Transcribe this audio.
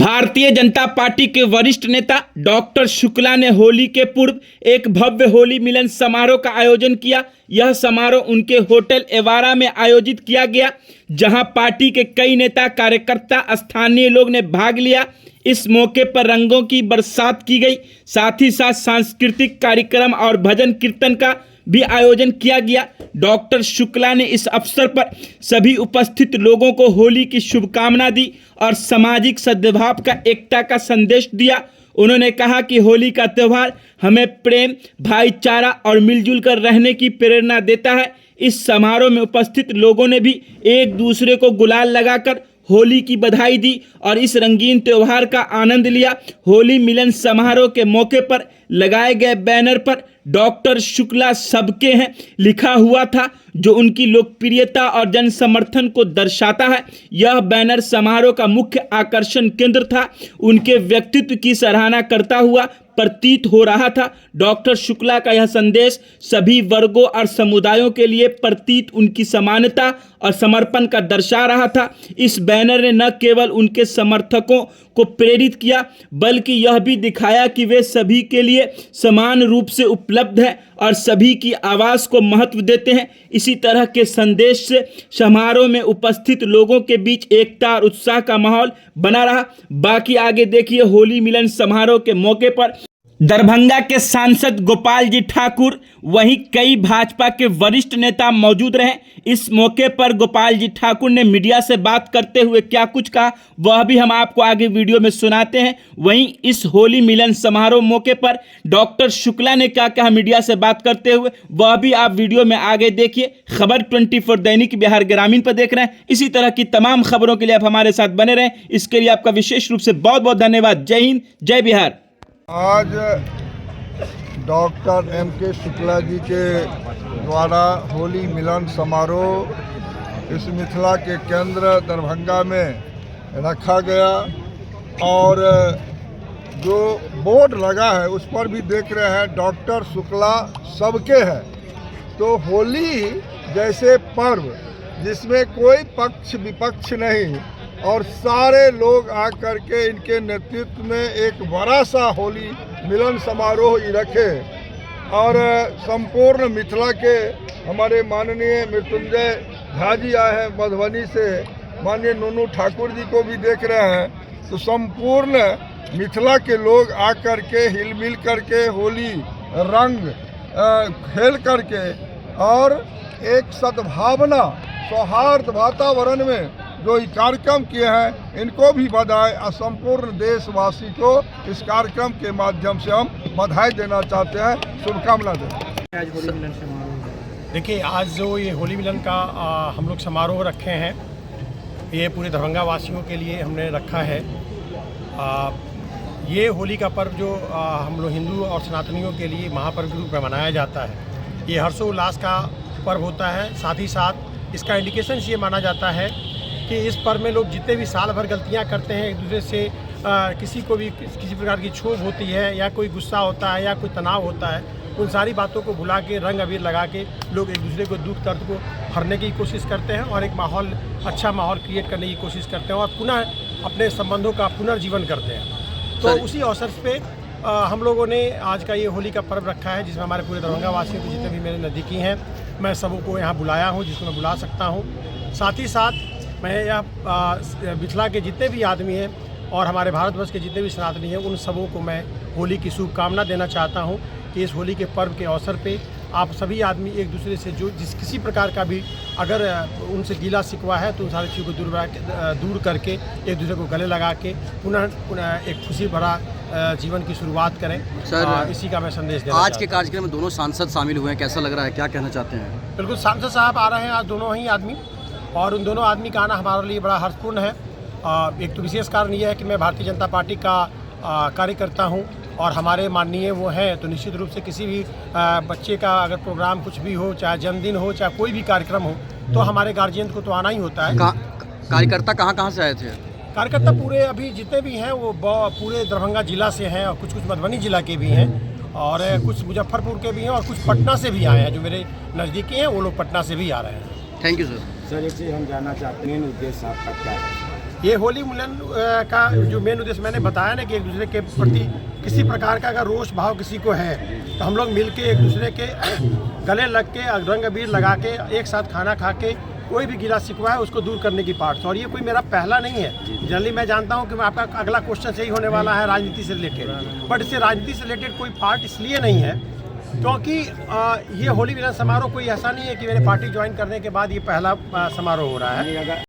Bharatiya Janata party के वरिष्ठ नेता डॉक्टर शुक्ला ने होली के पूर्व एक भव्य होली मिलन समारोह का आयोजन किया। यह समारोह उनके होटल एवारा में आयोजित किया गया, जहां पार्टी के कई नेता कार्यकर्ता स्थानीय लोग ने भाग लिया। इस मौके पर रंगों की बरसात की गई, साथ ही साथ सांस्कृतिक कार्यक्रम और भजन कीर्तन का भी आयोजन किया गया। डॉक्टर शुक्ला ने इस अवसर पर सभी उपस्थित लोगों को होली की शुभकामना दी और सामाजिक सद्भाव का एकता का संदेश दिया। उन्होंने कहा कि होली का त्यौहार हमें प्रेम, भाईचारा और मिलजुल कर रहने की प्रेरणा देता है। इस समारोह में उपस्थित लोगों ने भी एक दूसरे को गुलाल लगाकर होली की बधाई दी और इस रंगीन त्योहार का आनंद लिया। होली मिलन समारोह के मौके पर लगाए गए बैनर पर डॉक्टर शुक्ला सबके हैं लिखा हुआ था, जो उनकी लोकप्रियता और जन समर्थन को दर्शाता है। यह बैनर समारोह का मुख्य आकर्षण केंद्र था, उनके व्यक्तित्व की सराहना करता हुआ प्रतीत हो रहा था। डॉक्टर शुक्ला का यह संदेश सभी वर्गों और समुदायों के लिए प्रतीत उनकी समानता और समर्पण का दर्शा रहा था। इस बैनर ने न केवल उनके समर्थकों को प्रेरित किया, बल्कि यह भी दिखाया कि वे सभी के लिए समान रूप से उपलब्ध हैं और सभी की आवाज़ को महत्व देते हैं। इसी तरह के संदेश से समारोह में उपस्थित लोगों के बीच एकता और उत्साह का माहौल बना रहा। बाकी आगे देखिए। होली मिलन समारोह के मौके पर दरभंगा के सांसद गोपाल जी ठाकुर, वहीं कई भाजपा के वरिष्ठ नेता मौजूद रहे। इस मौके पर गोपाल जी ठाकुर ने मीडिया से बात करते हुए क्या कुछ कहा, वह भी हम आपको आगे वीडियो में सुनाते हैं। वहीं इस होली मिलन समारोह मौके पर डॉक्टर शुक्ला ने क्या कहा मीडिया से बात करते हुए, वह भी आप वीडियो में आगे देखिए। खबर 24 दैनिक बिहार ग्रामीण पर देख रहे हैं। इसी तरह की तमाम खबरों के लिए आप हमारे साथ बने रहें। इसके लिए आपका विशेष रूप से बहुत बहुत धन्यवाद। जय हिंद, जय बिहार। आज डॉक्टर M.K. शुक्ला जी के द्वारा होली मिलन समारोह इस मिथिला के केंद्र दरभंगा में रखा गया और जो बोर्ड लगा है उस पर भी देख रहे हैं डॉक्टर शुक्ला सबके है। तो होली जैसे पर्व जिसमें कोई पक्ष विपक्ष नहीं और सारे लोग आकर के इनके नेतृत्व में एक बड़ा सा होली मिलन समारोह ही रखे और संपूर्ण मिथिला के हमारे माननीय मृत्युंजय झा जी आए हैं मधुबनी से, माननीय नूनू ठाकुर जी को भी देख रहे हैं। तो संपूर्ण मिथिला के लोग आकर के हिल मिल करके होली रंग खेल करके और एक सद्भावना सौहार्द वातावरण में जो ये कार्यक्रम किए हैं, इनको भी बधाई और संपूर्ण देशवासी को इस कार्यक्रम के माध्यम से हम बधाई देना चाहते हैं, शुभकामना देते हैं। देखिए, आज जो ये होली मिलन का हम लोग समारोह रखे हैं, ये पूरे दरभंगा वासियों के लिए हमने रखा है। ये होली का पर्व जो हम लोग हिंदू और सनातनियों के लिए महापर्व के रूप में मनाया जाता है, ये हर्षोल्लास का पर्व होता है। साथ ही साथ इसका इंडिकेशन ये माना जाता है कि इस पर्व में लोग जितने भी साल भर गलतियां करते हैं, एक दूसरे से किसी को भी किसी प्रकार की क्षोभ होती है या कोई गुस्सा होता है या कोई तनाव होता है, उन सारी बातों को भुला के रंग अबीर लगा के लोग एक दूसरे को दुख दर्द को हरने की कोशिश करते हैं और एक माहौल अच्छा माहौल क्रिएट करने की कोशिश करते हैं और पुनः अपने संबंधों का पुनर्जीवन करते हैं। तो उसी अवसर पे हम लोगों ने आज का ये होली का पर्व रखा है, जिसमें हमारे पूरे दरभंगा वासियों को जितने भी मेरे नज़दीकी हैं, मैं सबको यहाँ बुलाया हूँ जिसको मैं बुला सकता हूँ। साथ ही साथ मैं यह मिथिला के जितने भी आदमी हैं और हमारे भारतवर्ष के जितने भी सनातनी हैं, उन सबों को मैं होली की शुभकामना देना चाहता हूं कि इस होली के पर्व के अवसर पे आप सभी आदमी एक दूसरे से जो किसी प्रकार का भी अगर उनसे गीला शिकवा है तो उन सारी चीज़ों को दूर करके एक दूसरे को गले लगा के पुनः एक खुशी भरा जीवन की शुरुआत करें। सर, इसी का मैं संदेश देना आज के कार्यक्रम में दोनों सांसद शामिल हुए हैं, कैसा लग रहा है, क्या कहना चाहते हैं? बिल्कुल, सांसद साहब आ रहे हैं आज, दोनों ही आदमी, और उन दोनों आदमी का आना हमारे लिए बड़ा हर्षपूर्ण है। एक तो विशेष कारण यह है कि मैं भारतीय जनता पार्टी का कार्यकर्ता हूं और हमारे माननीय वो हैं, तो निश्चित रूप से किसी भी बच्चे का अगर प्रोग्राम कुछ भी हो, चाहे जन्मदिन हो, चाहे कोई भी कार्यक्रम हो, तो हमारे गार्जियन को तो आना ही होता है। कार्यकर्ता कहाँ से आए थे? कार्यकर्ता पूरे अभी जितने भी हैं वो पूरे दरभंगा जिला से हैं और कुछ मधुबनी जिला के भी हैं और कुछ मुजफ्फरपुर के भी हैं और कुछ पटना से भी आए हैं। जो मेरे नज़दीकी हैं वो लोग पटना से भी आ रहे हैं। Thank you sir. सर, एक चीज़ हम जानना चाहते हैं, उद्देश्य आपका क्या है? ये होली मिलन का जो मेन उद्देश्य मैंने बताया ना कि एक दूसरे के प्रति किसी प्रकार का अगर रोष भाव किसी को है तो हम लोग मिल के एक दूसरे के गले लग के रंग अबीर लगा के एक साथ खाना खा के कोई भी गिला शिकवा है उसको दूर करने की पार्ट। और ये कोई मेरा पहला नहीं है, जनरली मैं जानता हूँ कि मैं आपका अगला क्वेश्चन यही होने वाला है राजनीति से रिलेटेड, बट इससे राजनीति से रिलेटेड कोई पार्ट इसलिए नहीं है क्योंकि ये होली मिलन समारोह कोई ऐसा नहीं है कि मैंने पार्टी ज्वाइन करने के बाद ये पहला समारोह हो रहा है।